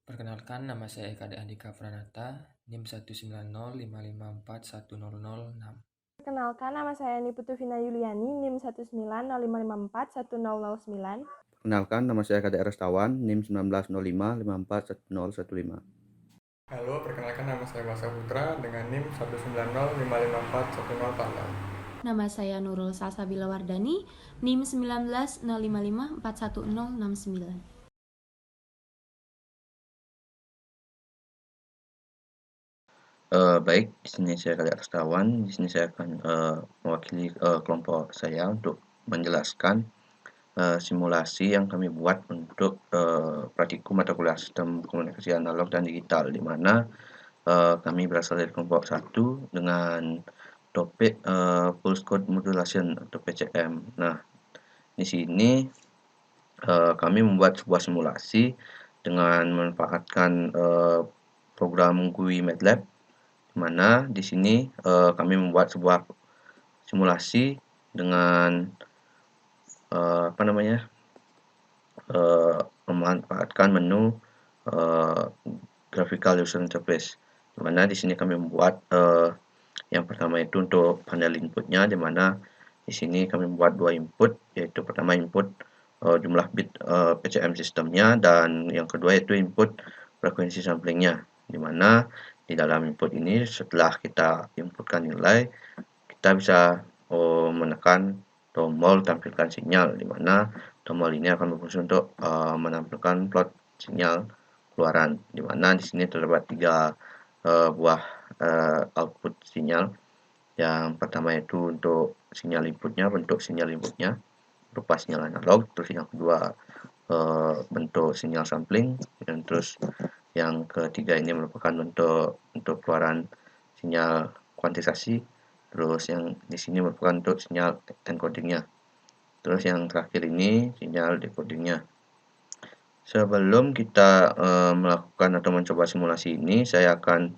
Perkenalkan, nama saya Eka Andika Pranata, NIM 19055510006. Perkenalkan, nama saya Niputu Vina Yuliani, NIM 19055410009. Perkenalkan, nama saya KDR Restawan, NIM 1905541015. Halo, perkenalkan nama saya Wasa Putra dengan NIM 19055541046. Nama saya Nurul Salsabila Wardani, NIM 1905541069. Baik, di sini saya KDR Restawan. Di sini saya akan mewakili kelompok saya untuk menjelaskan simulasi yang kami buat untuk praktikum mata kuliah sistem komunikasi analog dan digital, di mana kami berasal dari kelompok 1 dengan topik Pulse Code Modulation atau PCM. Nah, di sini kami membuat sebuah simulasi dengan memanfaatkan program GUI MATLAB, di mana di sini kami membuat sebuah simulasi dengan memanfaatkan menu graphical user interface, di mana di sini kami membuat yang pertama itu untuk panel inputnya, di mana di sini kami membuat 2 input, yaitu pertama input jumlah bit PCM sistemnya, dan yang kedua yaitu input frekuensi samplingnya, di mana di dalam input ini setelah kita inputkan nilai, kita bisa menekan tombol tampilkan sinyal, di mana tombol ini akan berfungsi untuk menampilkan plot sinyal keluaran, di mana di sini terdapat 3 buah output sinyal. Yang pertama itu untuk sinyal inputnya, bentuk sinyal inputnya berupa sinyal analog, terus yang kedua bentuk sinyal sampling, dan terus yang ketiga ini merupakan untuk keluaran sinyal kuantisasi, terus yang di sini merupakan untuk sinyal encodingnya, terus yang terakhir ini sinyal decodingnya. Sebelum kita melakukan atau mencoba simulasi ini, saya akan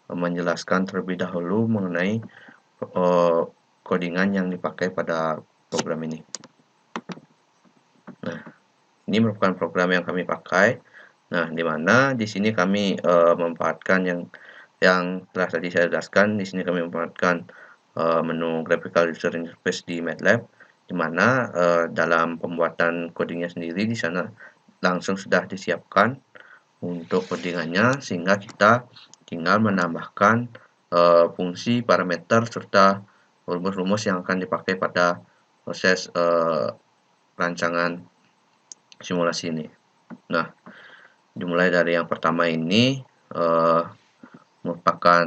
menjelaskan terlebih dahulu mengenai codingan yang dipakai pada program ini. Nah, ini merupakan program yang kami pakai. Nah, di mana di sini kami memanfaatkan yang telah tadi saya jelaskan. Di sini kami memanfaatkan menu graphical user interface di MATLAB, di mana dalam pembuatan codingnya sendiri di sana langsung sudah disiapkan untuk codingannya, sehingga kita tinggal menambahkan fungsi, parameter, serta rumus-rumus yang akan dipakai pada proses rancangan simulasi ini. Nah, dimulai dari yang pertama ini merupakan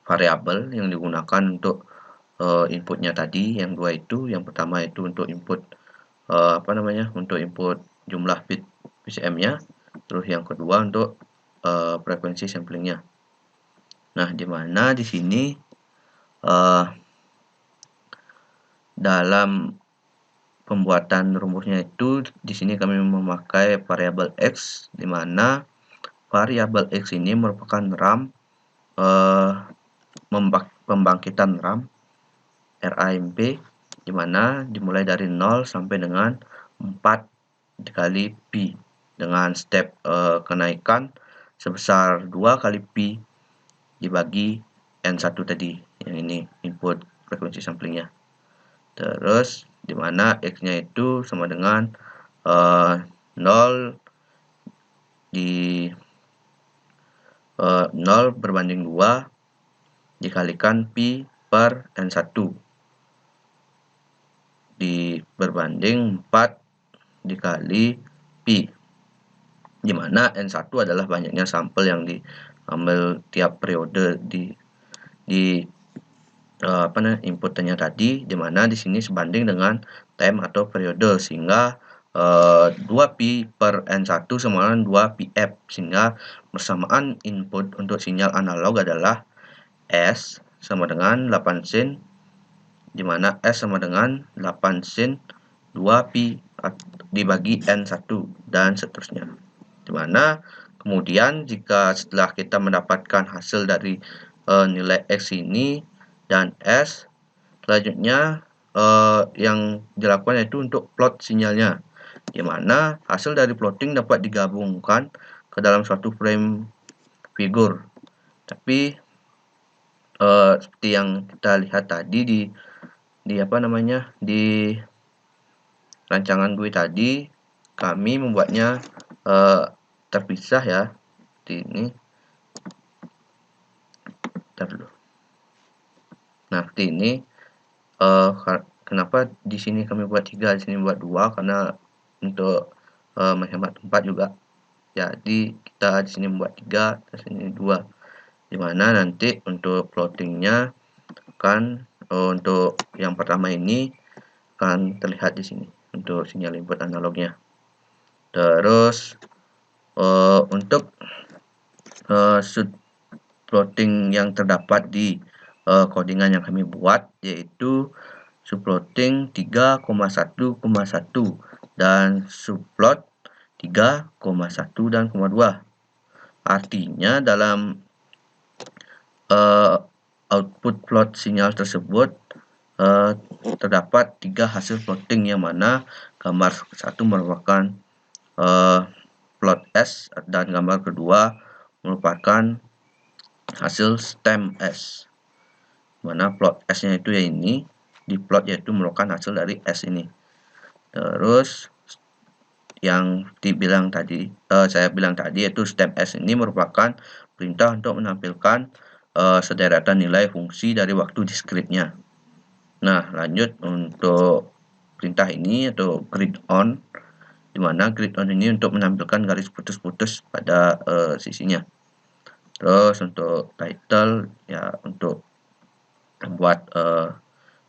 variabel yang digunakan untuk inputnya tadi, yang dua itu. Yang pertama itu untuk input untuk input jumlah bit PCM-nya, terus yang kedua untuk frekuensi samplingnya. Nah, di mana di sini dalam pembuatan rumusnya itu di sini kami memakai variabel x, di mana variabel x ini merupakan RAM, pembangkitan RAM RAMP, di mana dimulai dari 0 sampai dengan 4 dikali pi, dengan step kenaikan sebesar 2 kali pi dibagi N1 tadi, yang ini input frekuensi samplingnya. Terus di mana X-nya itu sama dengan 0 berbanding 2 dikalikan pi per N1 berbanding 4 dikali pi, di mana N1 adalah banyaknya sampel yang diambil tiap periode di inputnya tadi, di mana di sini sebanding dengan time atau periode, sehingga 2pi per N1 sama dengan 2pf, sehingga persamaan input untuk sinyal analog adalah S sama dengan 8 sin, di mana S sama dengan 8 sin 2pi dibagi N1 dan seterusnya. Di mana kemudian jika setelah kita mendapatkan hasil dari nilai X ini dan S, selanjutnya yang dilakukan yaitu untuk plot sinyalnya, di mana hasil dari plotting dapat digabungkan ke dalam suatu frame figur. Tapi seperti yang kita lihat tadi di rancangan gue tadi, kami membuatnya terpisah ya. Seperti ini. Nah, seperti ini. Kenapa di sini kami buat 3, di sini buat 2? Karena untuk menghemat tempat juga. Jadi kita di sini membuat 3, di sini 2. Dimana nanti untuk plottingnya akan untuk yang pertama ini akan terlihat di sini untuk sinyal input analognya. Terus untuk subplotting yang terdapat di codingan yang kami buat, yaitu subplotting 3,1,1 dan subplot 3,1 dan 2. Artinya dalam output plot sinyal tersebut terdapat 3 hasil plotting, yang mana gambar 1 merupakan plot S dan gambar kedua merupakan hasil stem S, mana plot S-nya itu ya ini diplot, yaitu merupakan hasil dari S ini. Terus yang saya bilang tadi yaitu stem S ini merupakan perintah untuk menampilkan sederetan nilai fungsi dari waktu diskritnya. Nah, lanjut untuk perintah ini atau grid on, di mana grid on ini untuk menampilkan garis putus-putus pada sisinya. Terus untuk title ya untuk membuat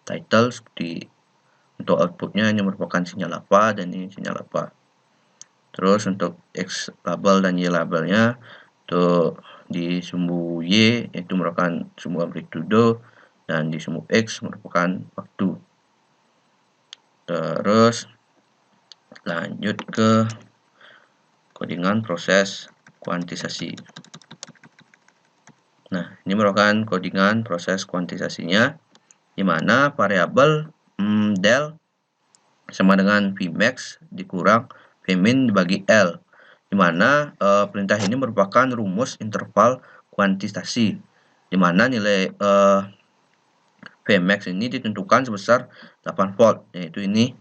title, seperti untuk outputnya ini merupakan sinyal apa dan ini sinyal apa. Terus untuk X label dan Y labelnya untuk di sumbu Y itu merupakan sumbu amplitudo dan di sumbu X merupakan waktu. Terus lanjut ke codingan proses kuantisasi. Nah, ini merupakan codingan proses kuantisasinya, di mana variabel del sama dengan Vmax dikurang Vmin dibagi L, di mana perintah ini merupakan rumus interval kuantisasi, di mana nilai Vmax ini ditentukan sebesar 8 volt, yaitu ini,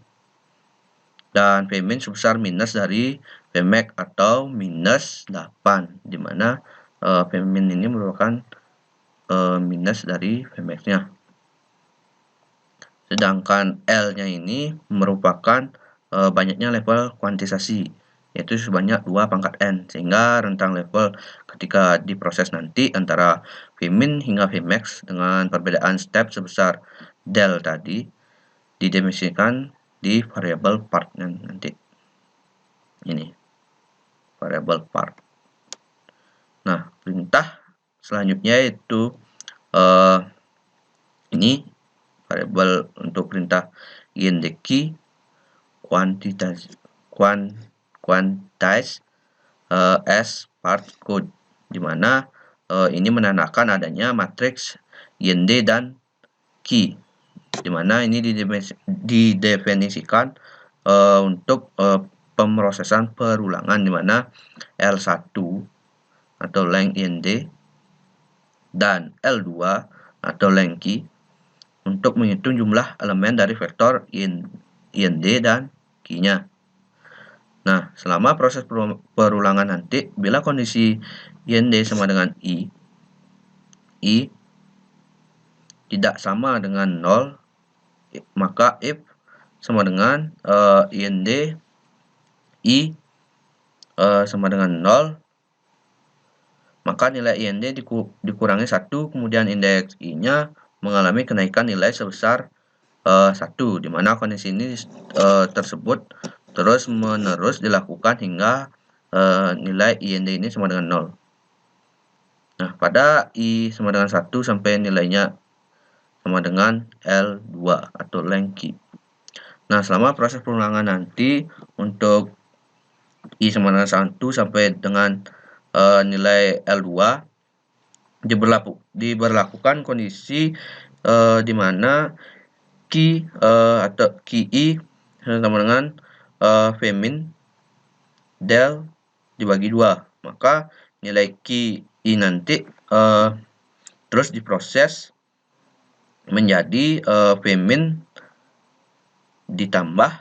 dan Vmin sebesar minus dari Vmax atau minus 8, di mana Vmin ini merupakan minus dari Vmax-nya. Sedangkan L-nya ini merupakan banyaknya level kuantisasi, yaitu sebanyak 2 pangkat N, sehingga rentang level ketika diproses nanti antara Vmin hingga Vmax dengan perbedaan step sebesar del tadi didefinisikan di variabel part nanti. Ini variabel part. Nah, perintah selanjutnya yaitu ini variabel untuk perintah indeki quantize as part code, di mana ini menandakan adanya matriks IND dan key, di mana ini didefinisikan untuk pemrosesan perulangan, di mana L1 atau length IND dan L2 atau length key untuk menghitung jumlah elemen dari vektor IND dan key-nya. Nah, selama proses perulangan nanti, bila kondisi IND sama dengan I tidak sama dengan 0, maka if sama dengan IND I sama dengan 0, maka nilai IND dikurangi 1, kemudian indeks I-nya mengalami kenaikan nilai sebesar 1, di mana kondisi ini tersebut terus menerus dilakukan hingga nilai IND ini sama dengan 0. Nah, pada I sama dengan 1 sampai nilainya sama dengan L2 atau length key. Nah, selama proses perulangan nanti untuk I sama dengan 1 sampai dengan nilai L2 diberlakukan kondisi di mana key atau key I sama dengan Vmin del dibagi 2, maka nilai key i nanti terus diproses menjadi Vmin ditambah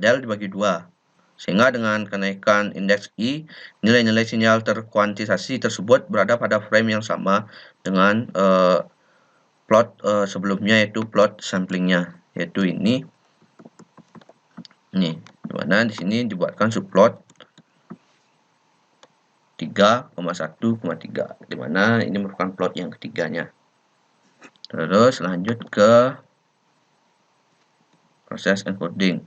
del dibagi 2. Sehingga dengan kenaikan indeks I, nilai-nilai sinyal terkuantisasi tersebut berada pada frame yang sama dengan plot sebelumnya, yaitu plot samplingnya, yaitu ini, dimana di sini dibuatkan subplot 3,1,3, dimana ini merupakan plot yang ketiganya. Terus lanjut ke proses encoding.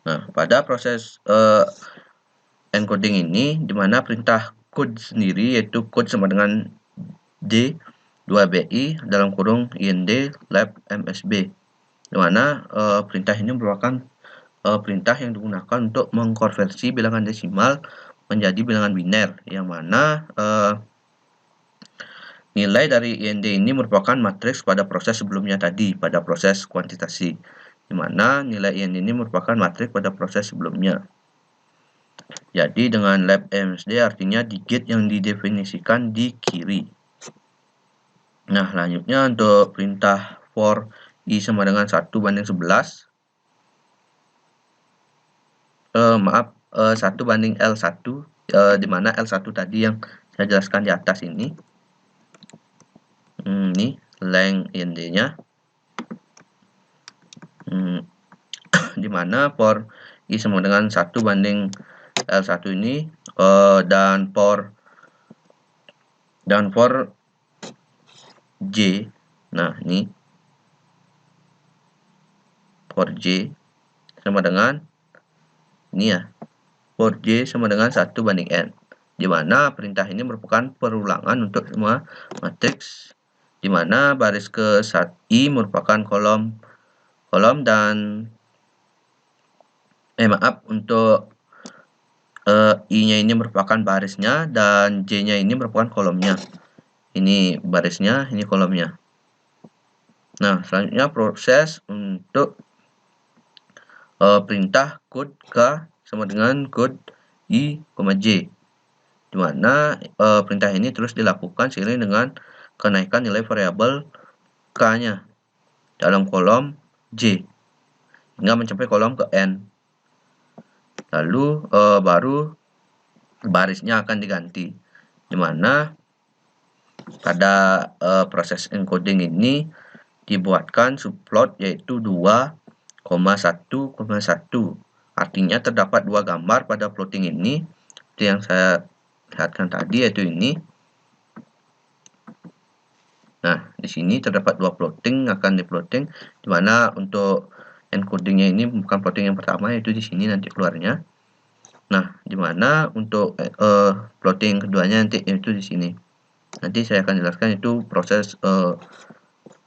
Nah, pada proses encoding ini, di mana perintah code sendiri, yaitu code sama dengan D2BI dalam kurung IND lab MSB, di mana perintah ini merupakan perintah yang digunakan untuk mengkonversi bilangan desimal menjadi bilangan biner, yang mana nilai dari IND ini merupakan matriks pada proses sebelumnya tadi, pada proses kuantitasi, di mana nilai IND ini merupakan matriks pada proses sebelumnya. Jadi dengan lab MSD artinya digit yang didefinisikan di kiri. Nah, lanjutnya untuk perintah for I sama dengan 1:11. 1:L1, di mana L1 tadi yang saya jelaskan di atas ini. Ini length IND-nya. Di mana for I sama dengan 1:L1 ini, dan for J, nah ini for J sama dengan ini ya, for J sama dengan 1:N, di mana perintah ini merupakan perulangan untuk semua matriks, di mana baris ke I merupakan kolom dan untuk I-nya ini merupakan barisnya dan J-nya ini merupakan kolomnya. Ini barisnya, ini kolomnya. Nah, selanjutnya proses untuk perintah code K sama dengan code I, J, di mana perintah ini terus dilakukan seiring dengan kenaikan nilai variabel K-nya dalam kolom J hingga mencapai kolom ke N. Lalu baru barisnya akan diganti, di mana pada proses encoding ini dibuatkan subplot yaitu 2,1,1. Artinya terdapat dua gambar pada plotting ini, seperti yang saya lihatkan tadi, yaitu ini. Nah, di sini terdapat dua plotting akan diplotting, di mana untuk encodingnya ini bukan plotting yang pertama, yaitu di sini nanti keluarnya. Nah, di mana untuk plotting keduanya nanti itu di sini. Nanti saya akan jelaskan itu proses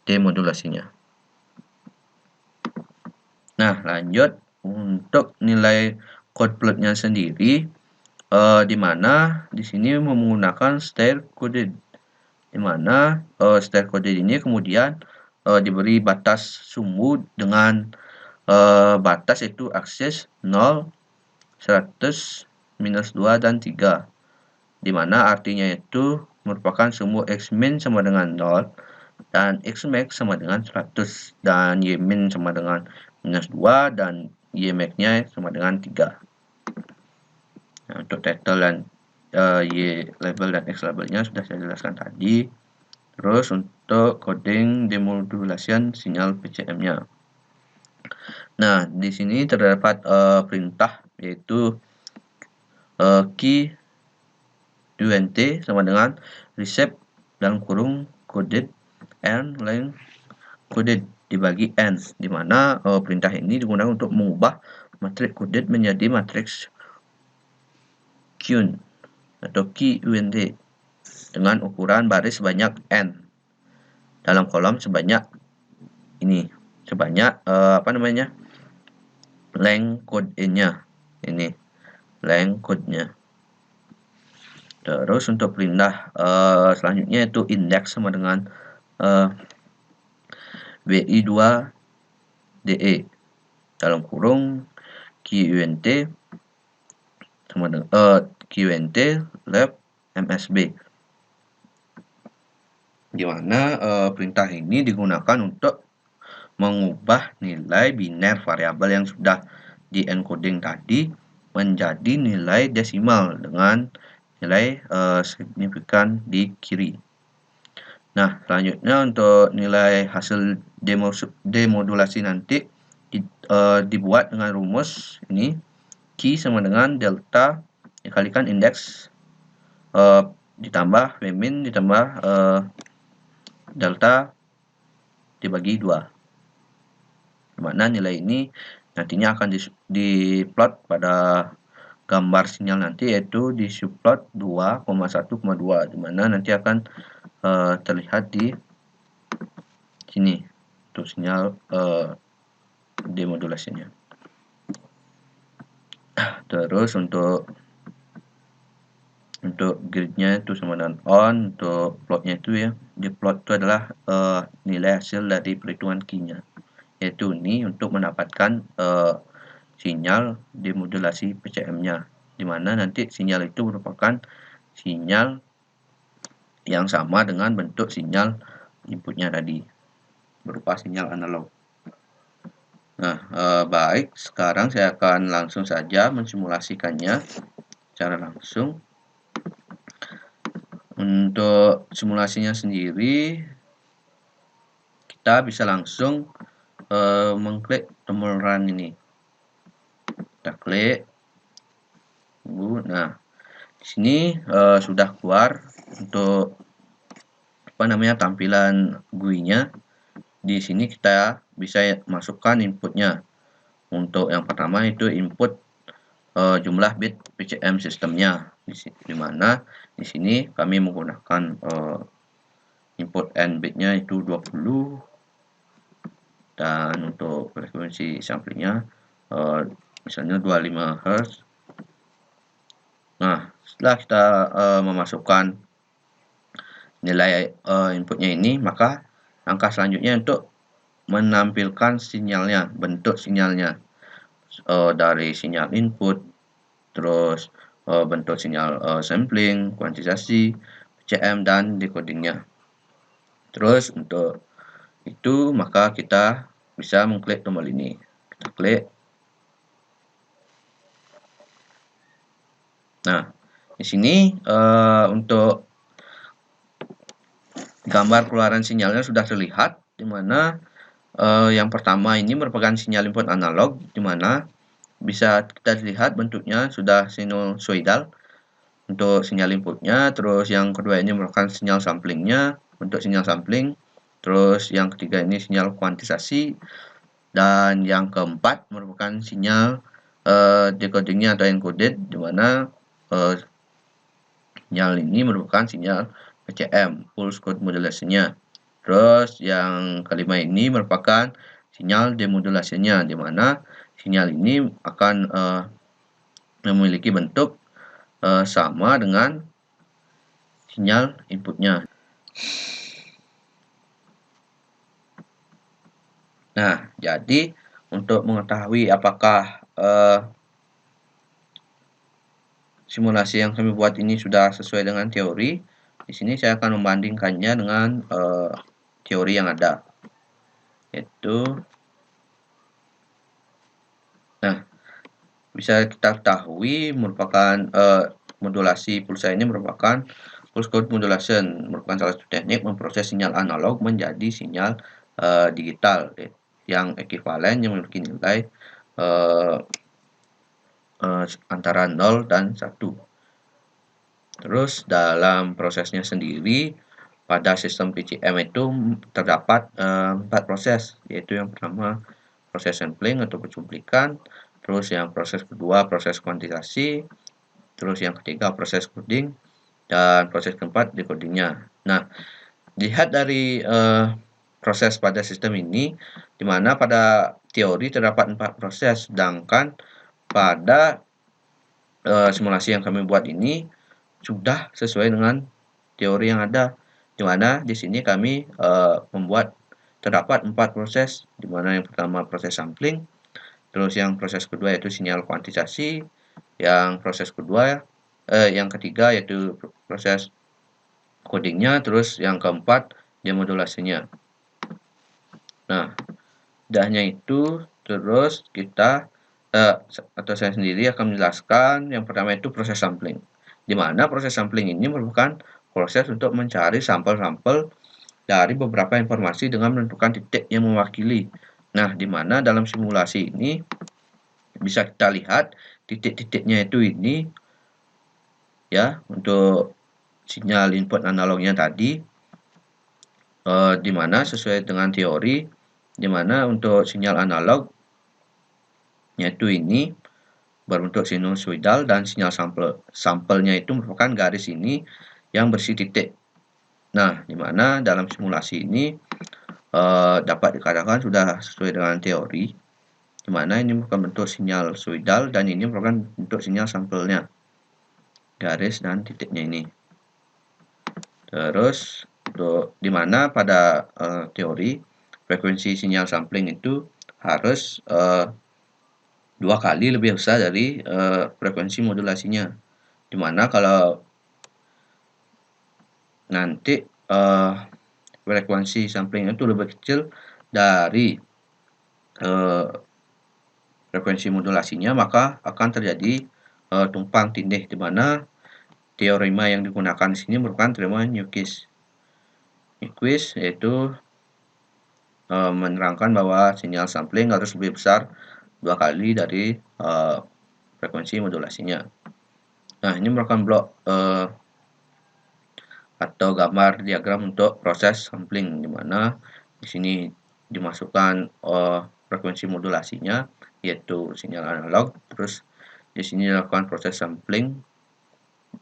demodulasinya. Nah, lanjut untuk nilai code plotnya sendiri, di mana di sini menggunakan stair coded, di mana stair coded ini kemudian diberi batas sumbu dengan batas yaitu aksis 0, 100, -2, dan 3, di mana artinya itu merupakan sumbu X-min sama dengan 0 dan X-max sama dengan 100 dan Y-min sama dengan -2 dan Y-max-nya sama dengan 3. Nah, untuk title dan Y label dan X labelnya sudah saya jelaskan tadi. Terus untuk coding demodulation sinyal PCM-nya. Nah, di sini terdapat perintah yaitu key UNT sama dengan receive dalam kurung coded and length coded dibagi n, di mana perintah ini digunakan untuk mengubah matriks coded menjadi matriks QUN atau key UNT dengan ukuran baris sebanyak n dalam kolom sebanyak ini, sebanyak length code-nya, ini length code-nya. Terus untuk perintah selanjutnya itu indeks sama dengan BI2DE, dalam kurung QUNT sama dengan QUNT lab MSB, di mana perintah ini digunakan untuk mengubah nilai biner variabel yang sudah di encoding tadi menjadi nilai desimal dengan nilai signifikan di kiri. Nah, selanjutnya untuk nilai hasil demodulasi nanti dibuat dengan rumus ini, Q sama dengan delta dikalikan indeks ditambah Vmin ditambah delta dibagi 2, dimana nilai ini nantinya akan diplot pada gambar sinyal nanti, yaitu di subplot 2,1,2, dimana nanti akan terlihat di sini untuk sinyal demodulasinya. Terus untuk gridnya itu sama dengan on, untuk plotnya itu ya, di plot itu adalah nilai hasil dari perhitungan Q-nya, yaitu ini untuk mendapatkan sinyal demodulasi PCM-nya, dimana nanti sinyal itu merupakan sinyal yang sama dengan bentuk sinyal inputnya tadi, berupa sinyal analog. Nah, baik, sekarang saya akan langsung saja mensimulasikannya secara langsung. Untuk simulasinya sendiri, kita bisa langsung mengklik tombol run ini. Kita klik. Nah, di sini sudah keluar untuk tampilan GUI-nya. Di sini kita bisa masukkan inputnya. Untuk yang pertama itu input jumlah bit PCM sistemnya, di mana di sini kami menggunakan input N bitnya itu 20, dan untuk frekuensi samplingnya misalnya 25 Hz. Nah, setelah kita memasukkan nilai inputnya ini, maka langkah selanjutnya untuk menampilkan sinyalnya, bentuk sinyalnya dari sinyal input, terus bentuk sinyal sampling, kuantisasi, PCM, dan decodingnya. Terus untuk itu maka kita bisa mengklik tombol ini. Kita klik. Nah, di sini untuk gambar keluaran sinyalnya sudah terlihat, di mana yang pertama ini merupakan sinyal input analog, di mana bisa kita lihat bentuknya sudah sinusoidal untuk sinyal inputnya. Terus yang kedua ini merupakan sinyal samplingnya, untuk sinyal sampling. Terus yang ketiga ini sinyal kuantisasi, dan yang keempat merupakan sinyal decodingnya atau encoded, di mana sinyal ini merupakan sinyal PCM, pulse code modulasinya. Terus yang kelima ini merupakan sinyal demodulasinya, di mana sinyal ini akan memiliki bentuk sama dengan sinyal inputnya. Nah, jadi untuk mengetahui apakah simulasi yang kami buat ini sudah sesuai dengan teori, di sini saya akan membandingkannya dengan teori yang ada, yaitu, nah, bisa kita ketahui merupakan modulasi pulsa ini merupakan pulse code modulation, merupakan salah satu teknik memproses sinyal analog menjadi sinyal digital yang ekuivalen, yang memiliki nilai antara 0 dan 1. Terus dalam prosesnya sendiri, pada sistem PCM itu terdapat 4 proses, yaitu yang pertama proses sampling atau pencuplikan, terus yang proses kedua proses kuantisasi, terus yang ketiga proses coding, dan proses keempat decodingnya. Nah, dilihat dari proses pada sistem ini, di mana pada teori terdapat 4 proses, sedangkan pada simulasi yang kami buat ini sudah sesuai dengan teori yang ada, di mana di sini kami membuat terdapat 4 proses, di mana yang pertama proses sampling, Terus yang proses kedua yaitu sinyal kuantisasi, yang ketiga yaitu proses codingnya, terus yang keempat demodulasinya. Nah, tidak hanya itu, terus kita atau saya sendiri akan menjelaskan yang pertama itu proses sampling. Di mana proses sampling ini merupakan proses untuk mencari sampel-sampel dari beberapa informasi dengan menentukan titik yang mewakili. Nah, di mana dalam simulasi ini bisa kita lihat titik-titiknya itu ini ya untuk sinyal input analognya tadi, di mana sesuai dengan teori, di mana untuk sinyal analog yaitu ini berbentuk sinusoidal dan sinyal sampelnya itu merupakan garis ini yang berisi titik. Nah, di mana dalam simulasi ini dapat dikatakan sudah sesuai dengan teori, di mana ini merupakan bentuk sinyal sinusoidal dan ini merupakan bentuk sinyal sampelnya, garis dan titiknya ini. Terus di mana pada teori frekuensi sinyal sampling itu harus 2 kali lebih besar dari frekuensi modulasinya. Di mana kalau nanti frekuensi sampling itu lebih kecil dari frekuensi modulasinya, maka akan terjadi tumpang tindih, di mana teorema yang digunakan di sini merupakan teorema Nyquist. Nyquist yaitu menerangkan bahwa sinyal sampling harus lebih besar 2 kali dari frekuensi modulasinya. Nah, ini merupakan blok atau gambar diagram untuk proses sampling, di mana di sini dimasukkan frekuensi modulasinya yaitu sinyal analog, terus di sini dilakukan proses sampling,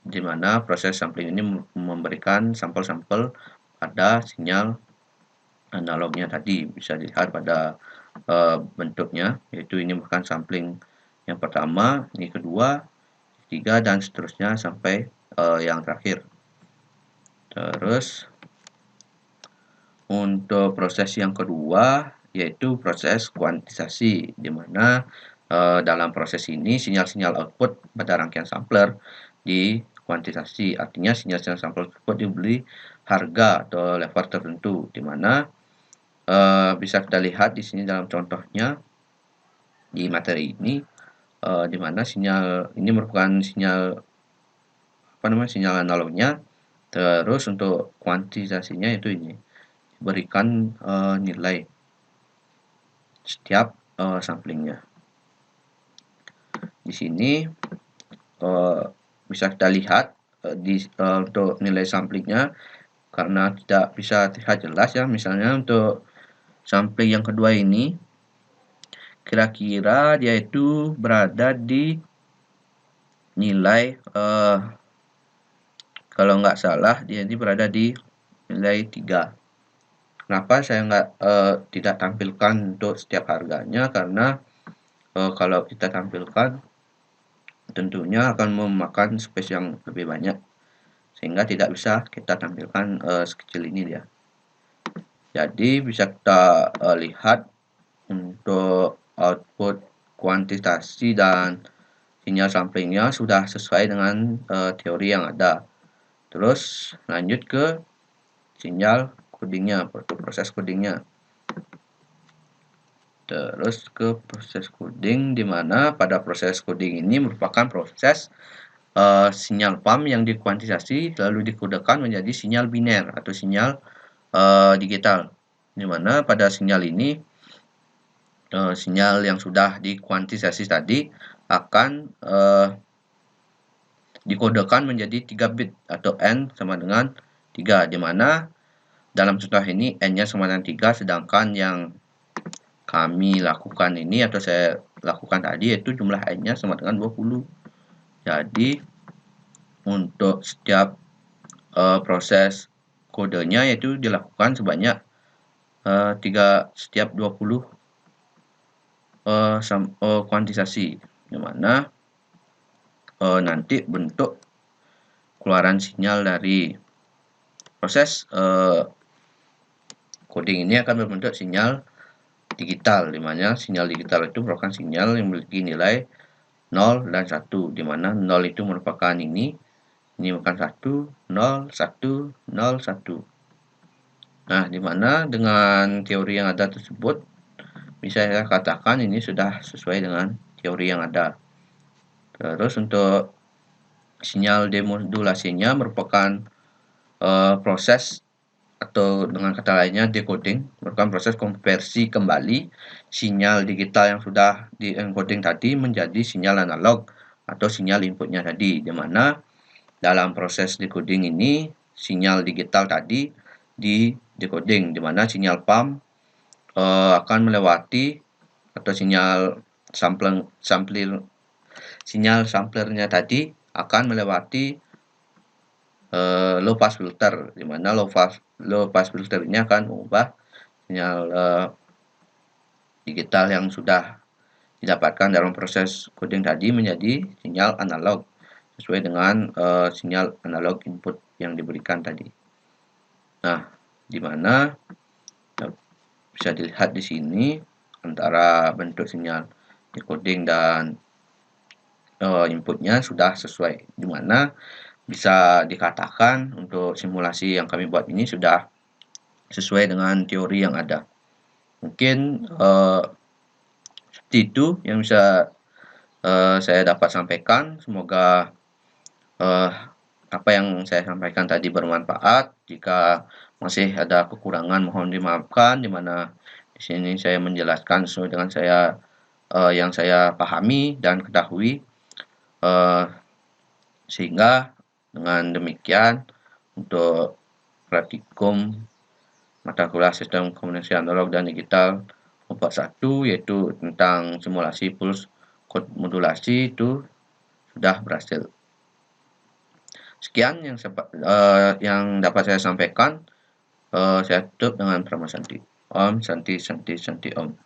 di mana proses sampling ini memberikan sampel-sampel pada sinyal analognya tadi. Bisa dilihat pada bentuknya, yaitu ini merupakan sampling yang pertama, ini kedua, ketiga, dan seterusnya sampai yang terakhir. Terus untuk proses yang kedua yaitu proses kuantisasi, di mana dalam proses ini sinyal-sinyal output pada rangkaian sampler dikuantisasi. Artinya sinyal-sinyal sampler tersebut diberi harga atau level tertentu, di mana bisa kita lihat di sini dalam contohnya di materi ini, di mana sinyal ini merupakan sinyal sinyal analognya. Terus untuk kuantisasinya itu ini berikan nilai setiap samplingnya. Di sini bisa kita lihat untuk nilai samplingnya, karena tidak bisa terlihat jelas ya. Misalnya untuk sampling yang kedua ini kira-kira dia itu berada di nilai kalau nggak salah dia ini berada di nilai 3. Kenapa saya tidak tampilkan untuk setiap harganya? Karena kalau kita tampilkan tentunya akan memakan space yang lebih banyak, sehingga tidak bisa kita tampilkan sekecil ini dia. Jadi bisa kita lihat untuk output kuantitasi dan sinyal samplingnya sudah sesuai dengan teori yang ada. Terus lanjut ke sinyal codingnya, proses codingnya. Terus ke proses coding, di mana pada proses coding ini merupakan proses sinyal pump yang dikuantisasi lalu dikodekan menjadi sinyal biner atau sinyal digital, di mana pada sinyal ini sinyal yang sudah dikuantisasi tadi akan dikodekan menjadi 3 bit atau N sama dengan 3, di mana dalam contoh ini N-nya sama dengan 3, sedangkan yang kami lakukan ini atau saya lakukan tadi yaitu jumlah N-nya sama dengan 20. Jadi untuk setiap proses kodenya yaitu dilakukan sebanyak setiap 20 kuantisasi, di mana nanti bentuk keluaran sinyal dari proses coding ini akan berbentuk sinyal digital, di mana sinyal digital itu merupakan sinyal yang memiliki nilai 0 dan 1, di mana 0 itu merupakan ini merupakan 1, 0, 1, 0, 1. Nah, di mana dengan teori yang ada tersebut, bisa saya katakan ini sudah sesuai dengan teori yang ada. Terus untuk sinyal demodulasinya merupakan proses atau dengan kata lainnya decoding, merupakan proses konversi kembali sinyal digital yang sudah di-encoding tadi menjadi sinyal analog atau sinyal inputnya tadi, di mana dalam proses decoding ini sinyal digital tadi di decoding, di mana sinyal pump akan melewati atau sinyal samplernya tadi akan melewati low pass filter, di mana low pass filter ini akan mengubah sinyal digital yang sudah didapatkan dalam proses coding tadi menjadi sinyal analog sesuai dengan sinyal analog input yang diberikan tadi. Nah, di mana bisa dilihat di sini antara bentuk sinyal decoding dan inputnya sudah sesuai, di mana bisa dikatakan untuk simulasi yang kami buat ini sudah sesuai dengan teori yang ada. Mungkin seperti itu yang bisa saya dapat sampaikan. Semoga apa yang saya sampaikan tadi bermanfaat. Jika masih ada kekurangan mohon dimaafkan, di mana di sini saya menjelaskan sesuai dengan yang saya pahami dan ketahui, sehingga dengan demikian untuk praktikum mata kuliah sistem komunikasi analog dan digital kelompok 1 yaitu tentang simulasi pulse code modulasi itu sudah berhasil. Sekian yang dapat saya sampaikan. Saya tutup dengan Prama Santi. Om Santi Santi Santi Om.